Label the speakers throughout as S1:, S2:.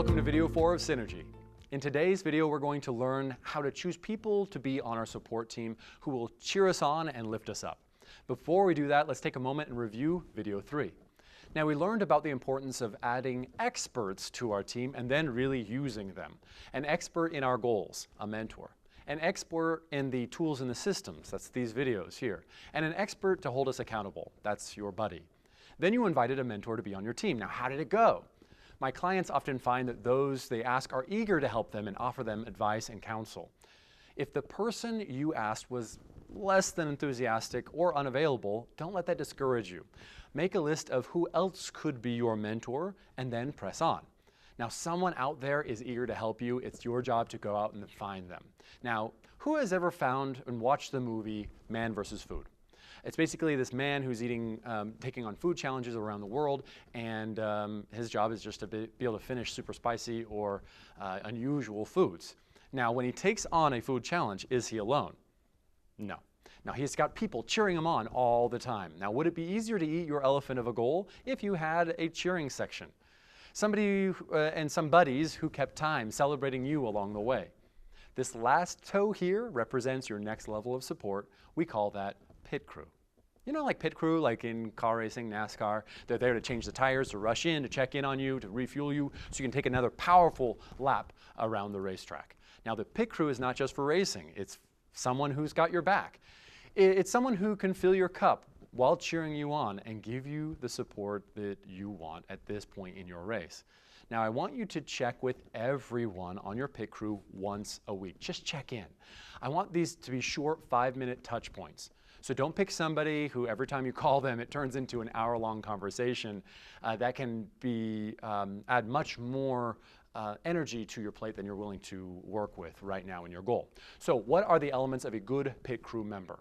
S1: Welcome to video 4 of Synergy. In today's video, we're going to learn how to choose people to be on our support team who will cheer us on and lift us up. Before we do that, let's take a moment and review video 3. Now, we learned about the importance of adding experts to our team and then really using them. An expert in our goals, a mentor. An expert in the tools and the systems, that's these videos here. And an expert to hold us accountable, that's your buddy. Then you invited a mentor to be on your team. Now, how did it go? My clients often find that those they ask are eager to help them and offer them advice and counsel. If the person you asked was less than enthusiastic or unavailable, don't let that discourage you. Make a list of who else could be your mentor and then press on. Now, someone out there is eager to help you. It's your job to go out and find them. Now, who has ever found and watched the movie Man vs. Food? It's basically this man who's taking on food challenges around the world, and his job is just to be able to finish super spicy or unusual foods. Now, when he takes on a food challenge, is he alone? No. Now, he's got people cheering him on all the time. Now, would it be easier to eat your elephant of a goal if you had a cheering section? Somebody and some buddies who kept time celebrating you along the way. This last toe here represents your next level of support. We call that pit crew. You know, like pit crew, like in car racing, NASCAR, they're there to change the tires, to rush in, to check in on you, to refuel you, so you can take another powerful lap around the racetrack. Now, the pit crew is not just for racing. It's someone who's got your back. It's someone who can fill your cup while cheering you on and give you the support that you want at this point in your race. Now, I want you to check with everyone on your pit crew once a week. Just check in. I want these to be short 5-minute touch points. So don't pick somebody who every time you call them, it turns into an hour-long conversation. That can add much more energy to your plate than you're willing to work with right now in your goal. So what are the elements of a good pit crew member?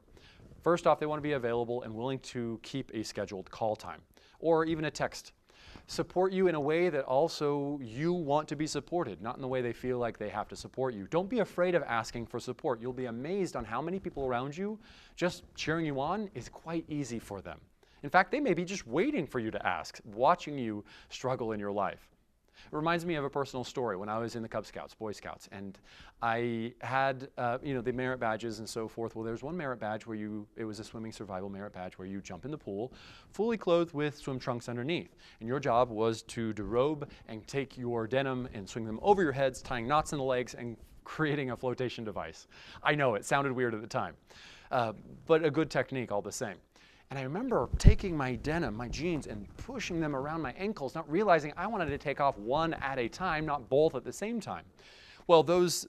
S1: First off, they want to be available and willing to keep a scheduled call time or even a text. Support you in a way that also you want to be supported, not in the way they feel like they have to support you. Don't be afraid of asking for support. You'll be amazed on how many people around you just cheering you on is quite easy for them. In fact, they may be just waiting for you to ask, watching you struggle in your life. It reminds me of a personal story when I was in the Cub Scouts, Boy Scouts, and I had the merit badges and so forth. Well, there's one merit badge where it was a swimming survival merit badge where you jump in the pool fully clothed with swim trunks underneath. And your job was to derobe and take your denim and swing them over your heads, tying knots in the legs and creating a flotation device. I know it sounded weird at the time, but a good technique all the same. And I remember taking my denim, my jeans, and pushing them around my ankles, not realizing I wanted to take off one at a time, not both at the same time. Well, those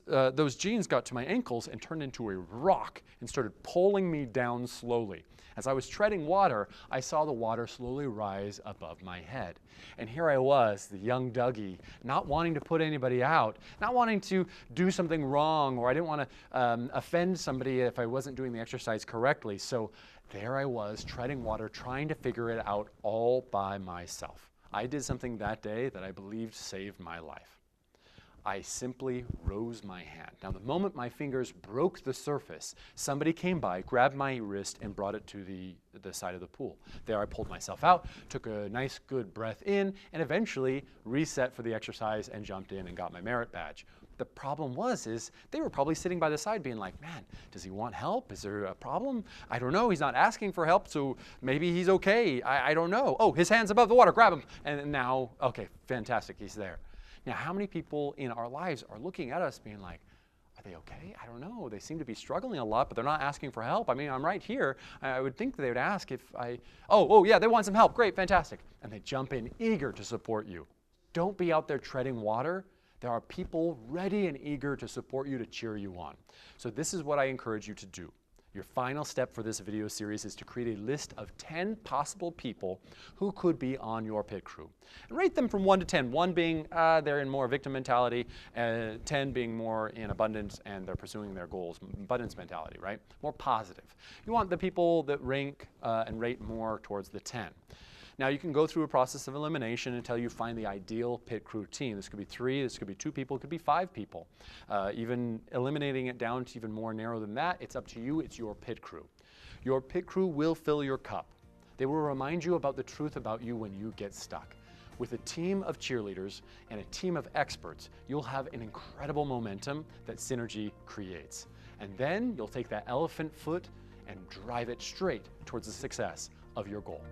S1: jeans got to my ankles and turned into a rock and started pulling me down slowly. As I was treading water, I saw the water slowly rise above my head. And here I was, the young Dougie, not wanting to put anybody out, not wanting to do something wrong, or I didn't want to offend somebody if I wasn't doing the exercise correctly. So there I was, treading water, trying to figure it out all by myself. I did something that day that I believed saved my life. I simply rose my hand. Now, the moment my fingers broke the surface, somebody came by, grabbed my wrist, and brought it to the side of the pool. There I pulled myself out, took a nice good breath in, and eventually reset for the exercise and jumped in and got my merit badge. The problem is they were probably sitting by the side being like, man, does he want help? Is there a problem? I don't know. He's not asking for help, so maybe he's okay. I don't know. Oh, his hand's above the water. Grab him. And now, okay, fantastic. He's there. Now, how many people in our lives are looking at us being like, are they okay? I don't know. They seem to be struggling a lot, but they're not asking for help. I mean, I'm right here. I would think they would ask if oh, yeah, they want some help. Great, fantastic. And they jump in eager to support you. Don't be out there treading water. There are people ready and eager to support you, to cheer you on. So this is what I encourage you to do. Your final step for this video series is to create a list of 10 possible people who could be on your pit crew. And rate them from 1 to 10, 1 being they're in more victim mentality, 10 being more in abundance and they're pursuing their goals, abundance mentality, right? More positive. You want the people that rank and rate more towards the 10. Now, you can go through a process of elimination until you find the ideal pit crew team. This could be 3, this could be 2 people, it could be 5 people. Even eliminating it down to even more narrow than that, it's up to you, it's your pit crew. Your pit crew will fill your cup. They will remind you about the truth about you when you get stuck. With a team of cheerleaders and a team of experts, you'll have an incredible momentum that synergy creates. And then you'll take that elephant foot and drive it straight towards the success of your goal.